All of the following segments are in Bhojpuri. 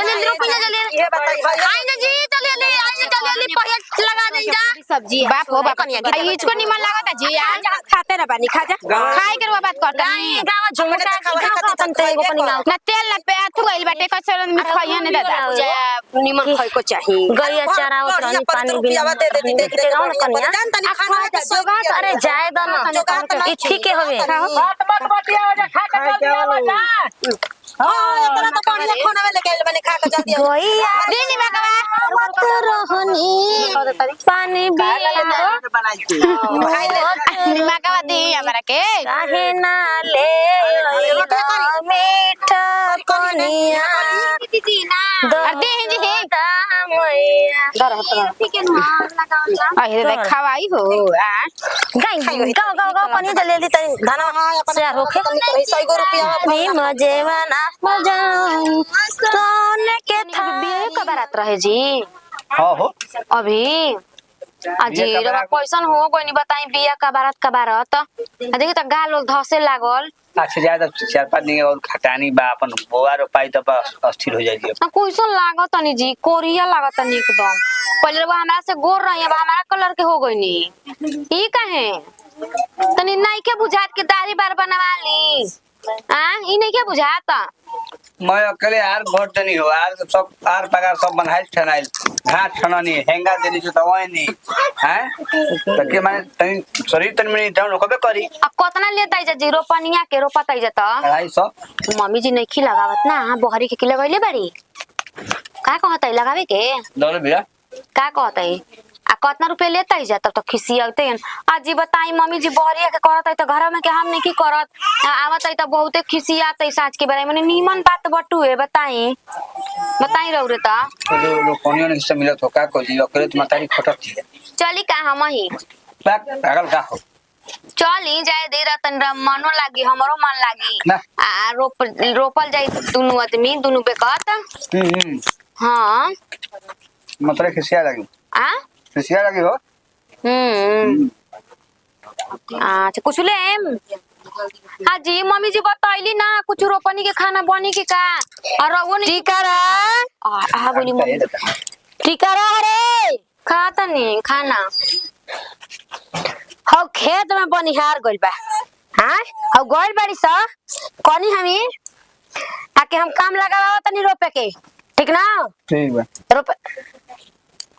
जल्दी रुपया जल्दी ये बताई आई ना जी जल्दी आई जल्दी पहिया लगा दे जा सब्जी बाप हो बाप इसको निमन लागत जी यार खाते ना बानी खा जा खाए के बात करता नहीं गाँव झुमका गाँव तन ते एगो पनी ना तेल ना पे तू गइल बाटे कसर मिठाई ने दादा निमन खाए को चाहिए गैया चारा उतरनी पानी भी दे दे देख ले गाँव कनिया जान तनी खाना के जोगात अरे जाए दो ना ई ठीक है होवे मत मत बतिया जा खा के जल्दी आवा जा हां इतना तो पानी खाना में लेके आइल बने खा के जल्दी गैया दीदी बाबा मत रहनी पानी भी बनाई थी निमका दी हमरा के काहे ना ले मीठा पनिया दीदी ना दे जी दर हतरा अरे देख खवाई हो आ गाँव गाँव गाँव पनी ले ली तनी धनवा से रोके 100 रुपया नी मजे मना मजाऊं सोने के था बियाह कब रात रहे जी हां हो अभी अजी रे कैसन हो कोई नहीं बताई बियाह का बारात देखी त गाल धसे लागल अच्छा ज्यादा 4-5 दिन और खटानी बा अपन बोआ रोपाई त अस्थिर हो जाई कैसन लागत तनी जी कोरिया लागत तनी एकदम पहले वो हमरा से गोर रही अब हमारा कलर के हो गई नी ई काहे तनी नहीं के बुझात के दाढ़ी बार बनवा ली ई नहीं के बुझाता मैं अकेले आर भोट नहीं हो आर सब आर पगार सब बनाइल ठनाइल घाट ठननी हेंगा देली जो दवाई नहीं हैं त के माने तनी शरीर तनी में डाउन होबे करी अब कितना लेता जा जी रोपनिया के रोपता जा 250 मम्मी जी नहीं खी लगावत ना बहरी के लगैले बाड़ी का कहता है लगावे के दौरे भैया का कहता है आ कितना रुपया लेता ही जा तब तो खिसियाते हैं अजी बताई मम्मी जी बहरिया के करत है तो घर में के हम नहीं की करत आवत है तो बहुते खिसियाते साँझ के बारे में नीमन बात बटू है बताई रौरे ता लोग कोनियो ने से मिलत हो का को जी अकेले त मातारी खटत थी चली का हम ही बात पागल का हो चली जाए दे रतन मनो लागी हमरो मन लागी ना। आ रोपल जाई दुनु आदमी दुनु बेकत हां मतलब खिसिया लगी आ खिसिया लगी हो अच्छा कुछ ले हाँ जी मम्मी जी बताइली ना कुछ रोपनी के खाना बनी के का और वो नहीं टीकारा आ बोली मम्मी टीकारा रे खाता नहीं खाना हो खेत में बनिहार गइल बा हां हो गइल बाड़ी स कोनी हमी आके हम काम लगावा तनी रोपे के ठीक ना ठीक बा रोपे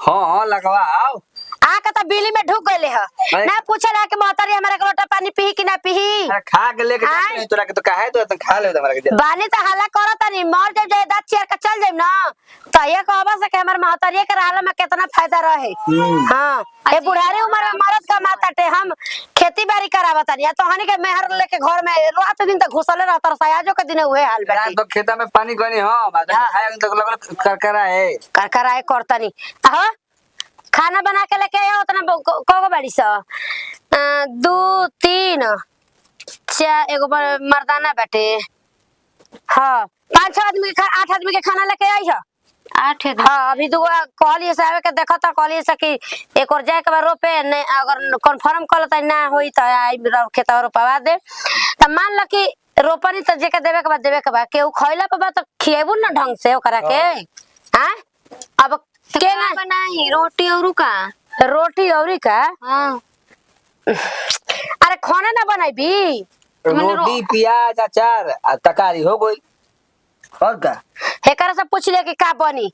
हां लगवाओ आके त बिजली में ढुक गइले ह ना पूछला के मोहतरी हमरा के लोटा पानी पी कि ना पी अरे खा के लेके जाते नहीं तोरा के तो काहे तो खा ले हमरा के बानी त हल्ला करत नहीं मर जाए दांत चेर के चल जाइम ना त ये कहबा से के हमर मोहतरी के रहला में कितना फायदा रहे हां ए बुढ़ारी उम्र में मरद का माताटे हम खेती बाड़ी करावत नहीं तो हनी के मेहर लेके घर में रात दिन तक घुसले रहत सयाजो के दिन हुए हाल बा तो खेता में पानी गनी हां बाद खाए तक लगल करकरा है करकरा है करतनी हां खाना बना के लेके आयो उतना कोगो बाड़ी स 2 3 4 एगो मर्दाना बाटे हां 5 आदमी के 8 आदमी के खाना लेके आई ह 8 हां अभी दुगो कहलिए साहब के देखत कहलिए से कि एक और जाए के बाद रोपे ने अगर कंफर्म करत ना होई त आई खेत रोपवा दे त मान ल कि रोपनी त जे के देवे के बाद केहू खइला पे बात खिएबू ना ढंग से ओकरा के हां अब के बनाई रोटी औरू का हां अरे खाना ना बनाईबी रोटी प्याज अचार आ तरकारी हो गई और का हेकर से पूछ ले कि का बनी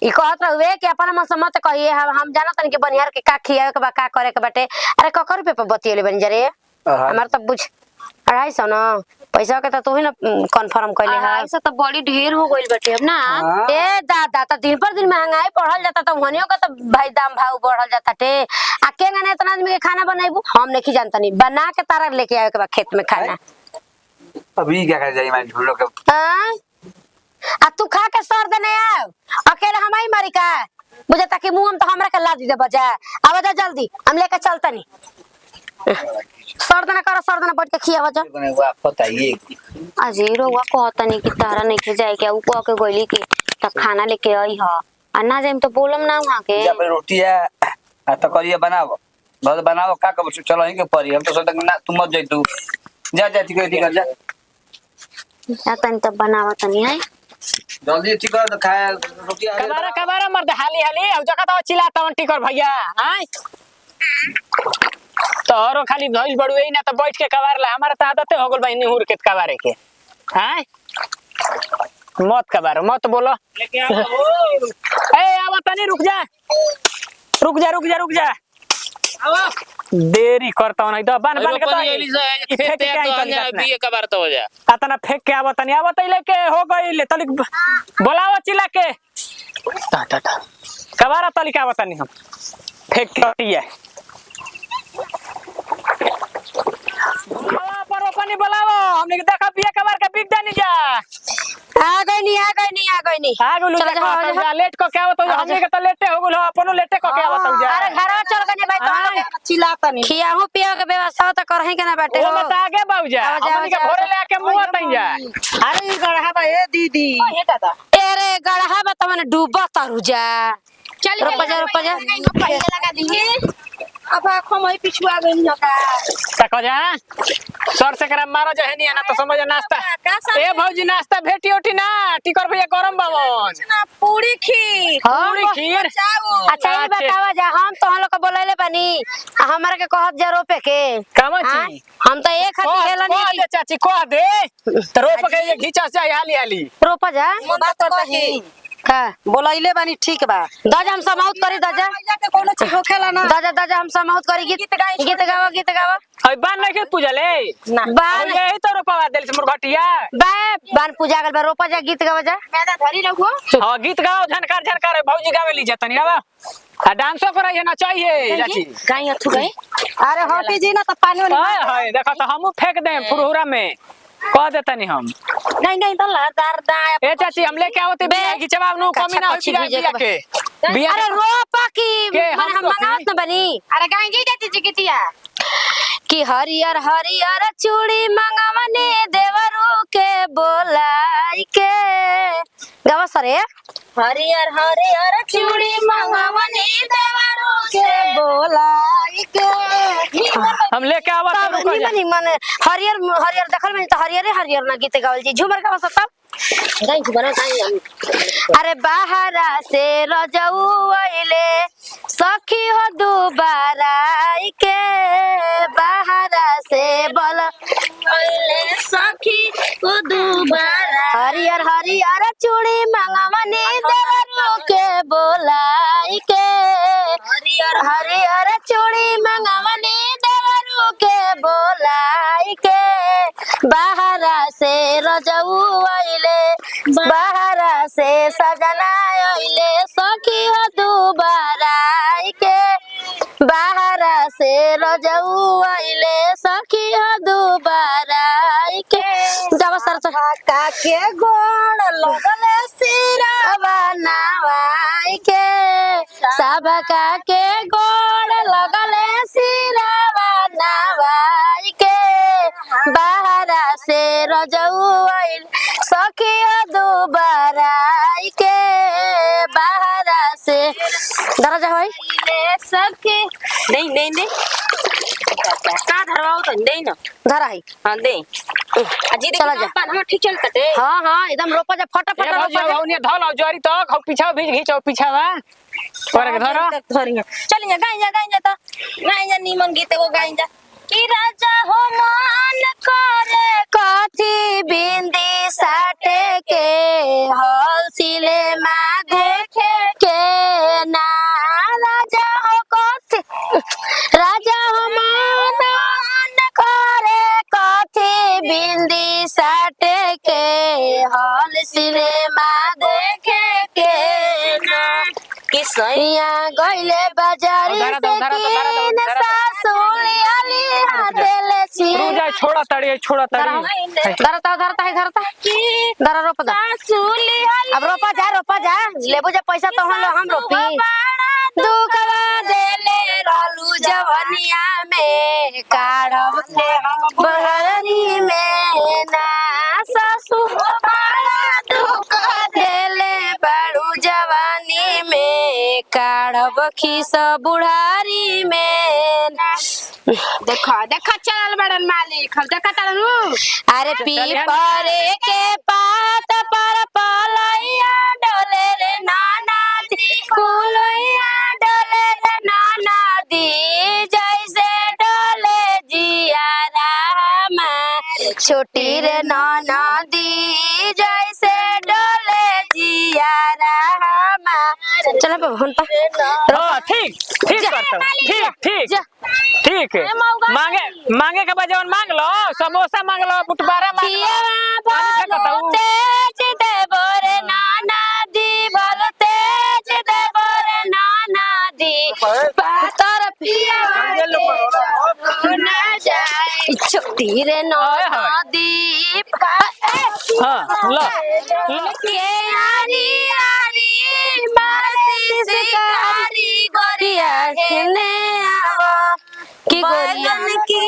ई कहत रहुए कि अपन मन सम्मत कहिए हम जानत नहीं कि बनिहार के का खियावे के बा का करे के बाटे अरे ककर रुपए पे बतियले बन जरे हमार त बुझ 250 ना पैसा के त तू ही ना कंफर्म कइले है ऐसा तो बड़ी ढेर हो गइल बाटे अब ना ए दादा त दिन पर दिन महंगाई बढ़ल जाता त वहनियो का त भाई दाम भाव बढ़ल जाता टे आ के गने इतना आदमी के खाना बनाइबू हम नहीं जानता नहीं बना के तारा लेके आवे के बा खेत में खाना अभी क्या कर जाई मैं ढूंढो के आ तू खा के सर देने आओ अकेले हम ही मरी का बुझे ताकि मुंह हम तो हमरा के ला दी दे बजा आवा जा जल्दी हम लेके चलता नहीं सरदना बैठ के खिया वजह बने हुआ बताइए अजीरो हुआ कहता नहीं कि तारा नहीं के जाए के ऊ कह के गइली कि तब खाना लेके आई ह आ ना जाइम तो बोलम ना वहां के जब रोटी है आ तो करिए बनाओ बहुत बनाओ का कब चलो ही के परी हम तो सोचते ना तुम मत जाई तू जा जा ठीक है जा या तन तब बनावा तनी है जल्दी ठीक कर खाए रोटी आ कबारा कबारा मर्द हाली हाली अब जगह तो चिल्लाता हूं टिकर भैया आय तोरो खाली धइल बड़ुए ना तो बैठ के कबार ला हमारा तो आदत हो गेल भाई निहुर के कबारे के आय मत कबार मत बोलो लेके आओ ए आवा तनी रुक जा रुक जा आओ देरी करता नहीं तो बन बन के तो एली से ई फेंक के आई तनी तो बीए का बार तो हो जा अतना फेंक के आवा तनी लेके हो गई तली बोलावा चिल्ला के टा कबारा तली के आवा तनी हम फेंक के आती है पर पानी बोलावो हमने देखा बिया कबार का बिक जानी जा आ गई नहीं आगु लू जा लेट को क्या होता हमने के तो लेटे हो गेल अपनो लेटे को क्या होता जा अरे घरवा चल गने भाई तो चिल्लाता नहीं खियाहू पिया के व्यवस्था तो करही के ना बैठे वो हो मत आगे बाऊजा हमने के भोरे लेके मुंह तई जा अरे ई गढ़ा बा ए दीदी तेरे गढ़ा में तो मैंने डूबा तारू जा चल रुक जा पहले लगा देंगे अब आंखों में पिछुआ गई न का तको जा सर से करा मारो जा नहीं आना तो समझ नाश्ता ए भौजी नाश्ता भेटी उठी ना टिकर भैया गरम बावन ना पूरी खीर पूरी खीर अच्छा ये बतावा जा हम तो हम लोग को बोलैले बानी हमारे के कहत जा रोपे के कामा हाँ? छी हम तो एक हाथी हेला को नहीं दे चाची को दे तो रोप के ये घिचा से हाली हाली रोपा जा बात करता है का बोलैले बानी ठीक बा दादा हम समाउत करी दादा भैया के कोनो चीज होखेला ना दादा हम समाउत करी गीत गावा हई बान नहीं के पूजा ले ना बान यही तो रोपवा देल से मुरघटिया बान पूजा कर बा रोपा जा गीत गावा जा मैं तो धरी रखो हां गीत गाओ झनकार भौजी गावे ली जतनी आवा आ डांसो कराइए ना चाहिए चाची गाय अथु गए अरे हटी जी ना तो पानी वाली हाय हाय देखो तो हमू फेंक दे फुरहुरा में कह देता नहीं हम नहीं तो लहदार दा ए चाची हम लेके आवते बिया की जवाब नो कमी ना होई बिया के बिया अरे रोपा की के माने हम हम मंगावत न बनी अरे गाय जी जाती जिगितिया कि हरियर हरियर चूड़ी मंगवने देवरू के बोलाई के गावा सरे हरियर हरियर चूड़ी मंगवनी देवरू के बोलाई के हम लेके आवत तब रुको जा निमन मन हरियर देखल में तो हरियर ना गीत गावल जी झूमर गावा सब गाय की बना गाय अरे बाहरा से रजऊ आइले सखी हो दुबारा के बाहरा से बल आइले सखी ओ दुबारा हरियर हरियर चूड़ी मंगवनी देवरू के बोलाई के हरियर चूड़ी मंगवनी देवरू के बोलाई के बाहरा से रजऊ आइले बाहरा से सजना आइले सखी हो दुबारा के बाहरा से रजऊ आइले सखी हो दुबारा के जब सर का के गोड़ लगले सिरा बनावाई के सबका के गोड़ लगले सिरा बनावाई के बाहरा से रजऊ आइल सखी हो दुबारा के बाहरा से दरजा होई सबके नहीं का धरवाओ तो नहीं ना धरा है हां दे अजी देख चला जा। पान ठीक चलता टे हां एकदम रोपा जा फटाफट ए भौजी रोपा जा औने धल जरी तक हम पीछा भी घिचो पीछावा और के धरो धरिया चल जा गाय जा नीमन गीत को गाय जा कि राजा हो मान करे कथी बिंदी साटे के हौसिले माँ देखे के ना राजा हो कथी राजा हो मान करे कथी बिंदी साटे के हौसिले माँ देखे के ना किसैया गइले बाजारी से किन सासुली अली देले छी रुजा छोड़ा तड़ी धरता धरा रोपा जा सासुली अब रोपा जा लेबो जा पैसा तो हम रोपी दुखवा देले रहलू जवनिया में काढ़ब ले बहरी में ना ससुर बड़ा दुख देले बड़ू जवानी में काढ़ब खीस बुढ़ारी में देखा देखा चल बड़न मालिक हम देखा तारू अरे पीपरे के पात पर पलैया डोले रे नाना दी कुलैया डोले रे नाना दी जैसे डोले जिया रामा छोटी रे नाना दी जैसे डोले जिया रामा चलो बहन पा हाँ ठीक ठीक करता हूँ ठीक ठीक ठीक है मांगे मांगे के बजावन मांग लो समोसा मांग लो बुटबारा मांग लो पानी फेंकता हूँ। तेज देबो रे नाना दी बोलो तेज देबो रे नाना दी पातर पिया ना जाए छोटी रे नाना दी हाँ लो के यारी यारी मासी शिकारी गोरिया हेने आवो की गोरिया की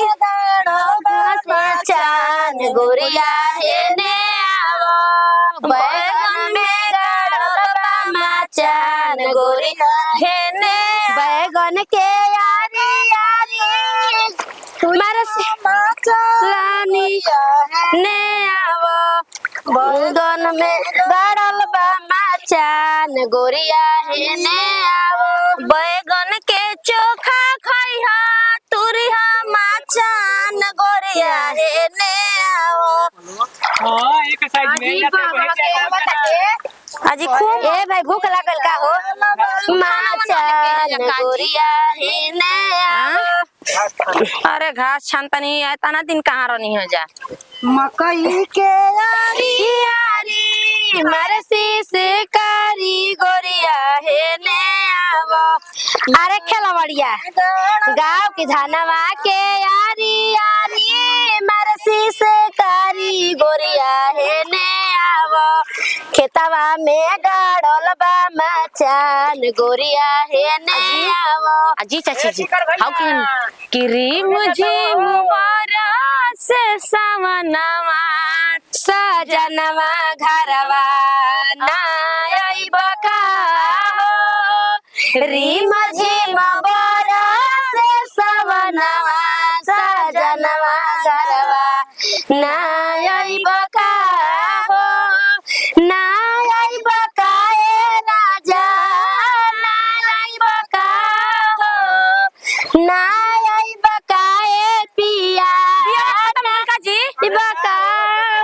चान गोरिया हेने आवो बैगन में गड़बा माचान गोरिया हेने बैगन के यारी यारी मारसी लानी ने आवो बैगन में गड़बा माचान गोरिया हेने आवो बैगन के चोखा खइहा तुरिहा माचान गोरिया हेने आवो हाँ एक साइड में अजी खूब ए भाई भूख लागल का हो माचान गोरिया हेने आवो अरे घास छानता नहीं है तना दिन कहाँ रहनी है जा मकई के यारी यारी मरसी से कारी गोरिया हेने आवो अरे खेलवड़िया गाँव की धनवा के यारी यारी मरसी से कारी गोरिया हेने आवो खेतवा में गाड़ल बा मचान गोरिया हेने आवो अजी चाची जी हाउ कैन क्रीम झिम बरस सावनवा सजनवा घरवा नायब का हो रीम झिम बरस सवनवा सजनवा घरवा नायब का हो नायब का ए राजा नायब का हो नायब का ए पिया बका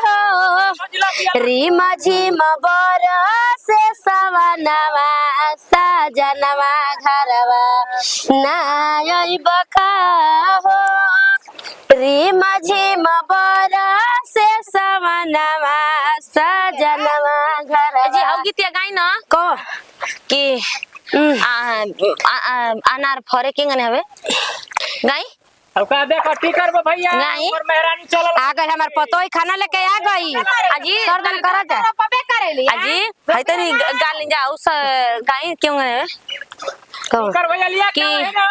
हो रीम झिम बरस सवनवा सजनवा घरवा नायब का हो रीम झिम बरस सवनवा सजनवा घरवा अजी हाउ गीतिया गाई न को कि अनार फरे के गने हवे गाई अब का देखो टिकर बा भैया नहीं। और मेहरानी चलो आ गई हमार पतोई खाना लेके आ गई अजी सरदन करा जा अजी हाय तनी गाली जाऊ गाई क्यों गने टिकर भैया लिया कि- क्या है ना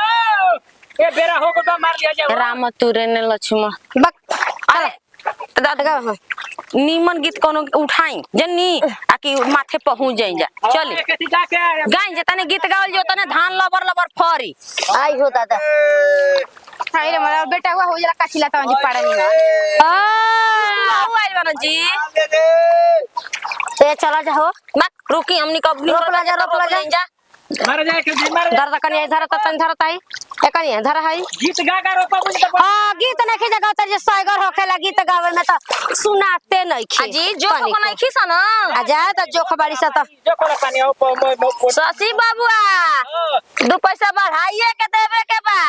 ए बेरा हो को तो मार दिया जाओ राम तुरे ने लक्ष्मण बक अरे दादा नीमन गीत कोनो उठाई जन्नी आकि माथे पहुंच जाई जा चली कैसे जाके गाई जे तने गीत गावल जो तने धान लबर लबर फरी आई हो दादा हाय रे मेरा बेटा हुआ हो जला काचिला ता जी पाड़ा नहीं बाबू आइल बना जी ए चला जा हो मत रुकी हमनी कब रोक ला जा, रोक ला जा। मार जाए के मार दर्द कनी इधर त तन धरत आई ए कनी धर है गीत गा गा रोपा बुझ तो हां गीत नहीं जगह तर जे साइगर होखेला गीत गावे में त सुनाते नहीं खी अजी जो को नहीं खीसा ना आ जा त जोख बाड़ी से त जो कोला पानी हो शशि बाबुआ 2 पैसा बढ़ाइए के देवे के बा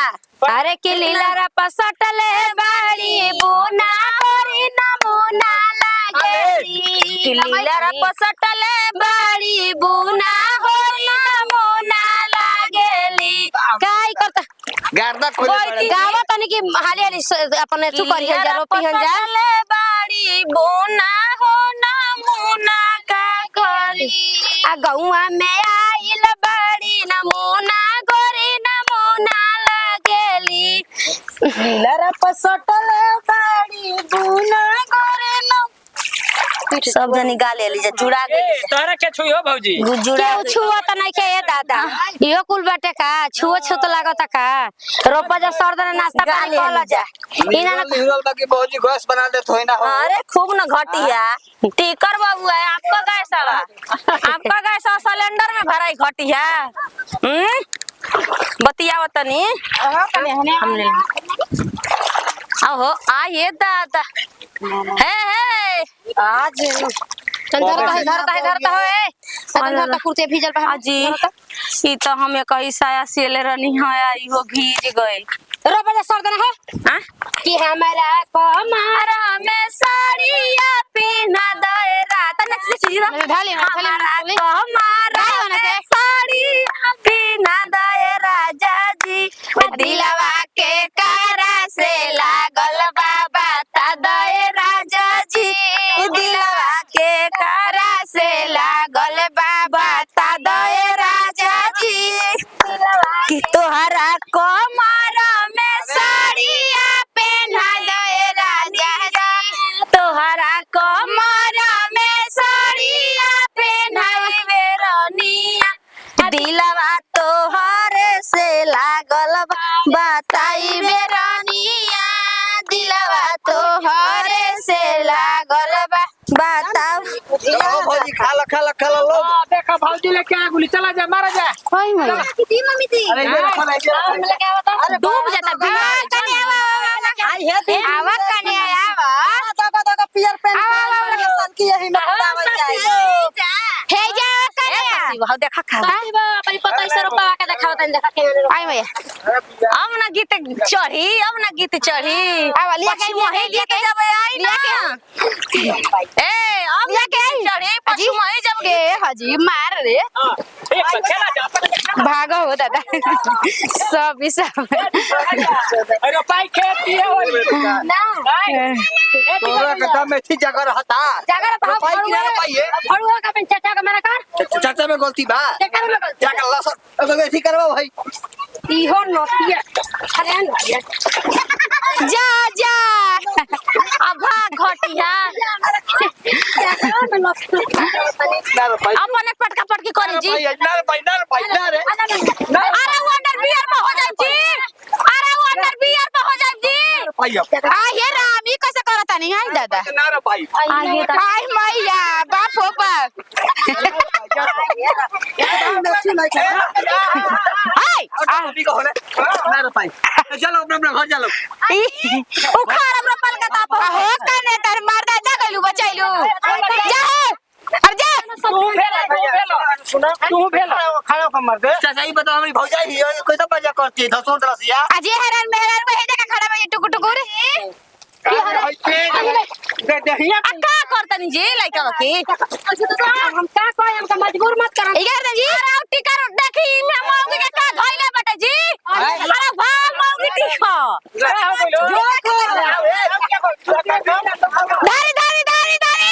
अरे कि लीला पसटले बाड़ी बुना करी नमूना लागेली कि लीला पसटले बाड़ी बुना होई नमूना लागेली काई करता गार्दा खोले पड़े गावा तनी की हाली हाली अपने तू करिए जा रोपिहन जा बाड़ी बुना हो नमूना का करी आ गौआ में आइल बाड़ी नमूना गोरी नमूना लागेली लीला पसटले बाड़ी बुना गोरी सब जनी गा ले लीजिए जुड़ा ए गई तोहरा के छुई हो भौजी जुड़ा केहू छुआ त नहीं के दादा इहो कुल बाटे का छुओ छू तो लागत का रोपा जा सर्दन नाश्ता पानी गाली कल जा इना ना निहुरल बाकी बहुजी गैस बना दे थोई ना हो अरे खूब न घटिया टीकर बाबू है आपका गैस है आपका गैस सिलेंडर में भराई घटिया बतियाव तनी हमने आहो आ ये दादा हे आज धरता है धरता कुर्ते भीजल पे अजी ई तो हम एक साया सिले रहनी है आई हो भीज गए रोपा जा सर्दन है हां कि हमारा हमारा में साड़िया पहना दे रात न चीज ढाली हमारा में साड़ी पहना दे राजा जी दिलवा के कारा से लागल बाबा ता दे राजा जी दिलवा के कारा से लागल बाबा ता दे राजा जी कि तोहरा कमर में साड़िया पहना दे राजा जी तोहरा कमर में साड़िया पहना बेरनिया दिलवा तोहरे से लागल बताई बेरनिया दिलवा तोहरे से लागल बताओ भौजी खा लो लोग देखा भौजी लेके आ गुली चला जा मारा जा कोई नहीं मम्मी थी अरे ये रखो ना हम लेके आवत अरे डूब जाता बीमार कने आवा कने आवा तो पियर पेन सन की यही में दावल जाए हे जा कने हां देखा खा अपन पता से रुपया के देखावत देखा के आई भैया अब ना गीत चढ़ी आवा लिया के वही गीत जब आई ना ए अब लेके आई चढ़ी पशु मही जब के हाजी मार रे एक तो खेला जा भागो हो दादा सब अरे पाई खेती है ना तोरा के दम में थी जगह रहता जागर भाव पाई किनारे पाइए फड़ुआ का पेन चाचा का मेरा कर चाचा में गलती बा चाचा में गलती जाकर लसन अगर ऐसी करवा भाई इहो नोटिया अरे नोटिया जा जा अब घटिया ना रे भाई अपन एक पटका पटकी करी जी ना रे अरे वो अंडर बियर में हो जाए जी अरे वो अंडर बियर में हो जाए जी भाई आ ये रामी कैसे करता नहीं आई दादा ना रे भाई आई मैया बाप हो बाप आई अभी को होले ना रे भाई चलो अपना घर चलो उखाड़ हमरा पलकता पर हो कने तर मर्दा जा गइलू बचाइलू जा अरे जा तू भेला खाना का मर दे चाचा ये बता हमारी भौजाई ही कोई तो बजा करती है धसों तरसिया आज ये हैरान मेहरान वही जगह खड़ा है टुकु टुकुर अक्का करतनी जी लइका के हम का कहे हमका मजबूर मत करो इधर जी अरे टिकर देखी मैं मौगी के का धइले बेटा जी अरे वाह मौगी टिको धारी धारी धारी धारी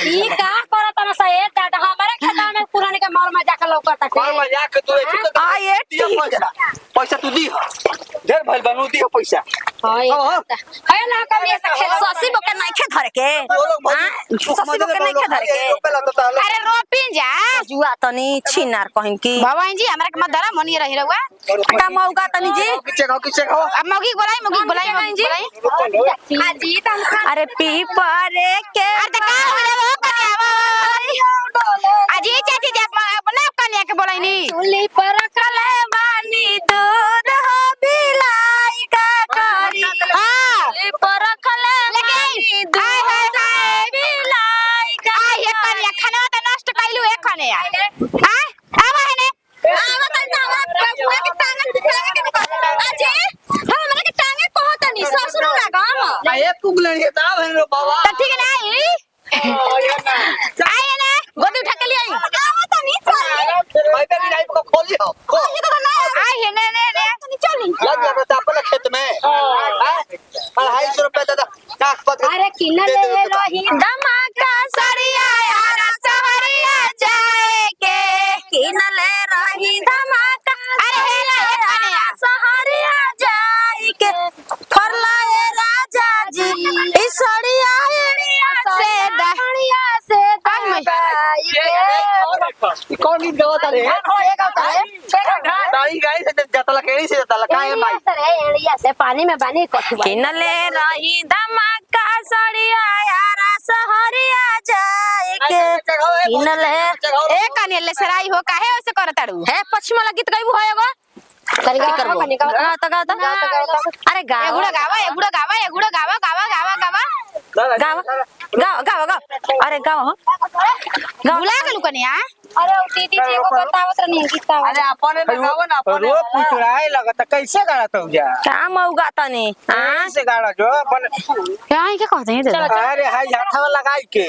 ई का करत ना सही दादा हमारे खाता में पुराने के मर में जाकर लौकता मार मजाक तू ऐसी तो आ ये पैसा तू दी ढेर भइल बनू दी पैसा है ना कभी ऐसा खेल ससी बोके नहीं खे धर के ससी बोके नहीं खे धर के अरे रोपिन जा जुआ तनी छिनार कहिन की भवानी जी हमरा के मत धरा मनी रही रहुआ का मौका तनी जी किचे खाओ अब मौगी बोलाई जी हाजी तुम अरे पीपरे के अरे का हो जाबो कन्या अजी चाची जी अपना कन्या के बोलाई नी चुली पर कले बानी दूध हो बिलाई का करी हां चुली पर कले बानी दूध हो बिलाई का ये कन्या खाना त नष्ट कइलू एक खाने यार हां आवा है ने आवा तनी आवा बुआ के टांगे के अजी हमरा के टांगे कहत नहीं ससुर ना गाम ए पुगलन के ताव है रे बाबा त ठीक है ना आई ना गोदी उठा के ले आई आवा तनी चल भाई पे नहीं को खोली हो आई है ने चली लग लग तापल खेत में हां 250 रुपए दादा काक पत अरे किन्ना ले रही धमाका सरिया यार सहरिया जाए के आई के कौन गीत गावत रे के गाता है ताई गाई से जतला केड़ी से जतला काहे माई सर एड़िया से पानी में बानी कथु किनले रही धमाका सड़िया यारा सहरिया जाए के किनले ए कनिले सराई हो काहे ओसे करताड़ू हे पश्चिम वाला गीत गाइबू है एगो कनी करबो अरे एगुड़ा गावा गावा अरे गावा भुला गेलू कनिया अरे दीदी जी को बतावत रहनी गीत अरे अपने में गावो ना अपने रो पुचड़ाए लगत कैसे गाड़त हो जा का मौगा तनी कैसे गाड़ा जो अपन क्या है क्या कहते हैं अरे हाय हाथवा लगाई के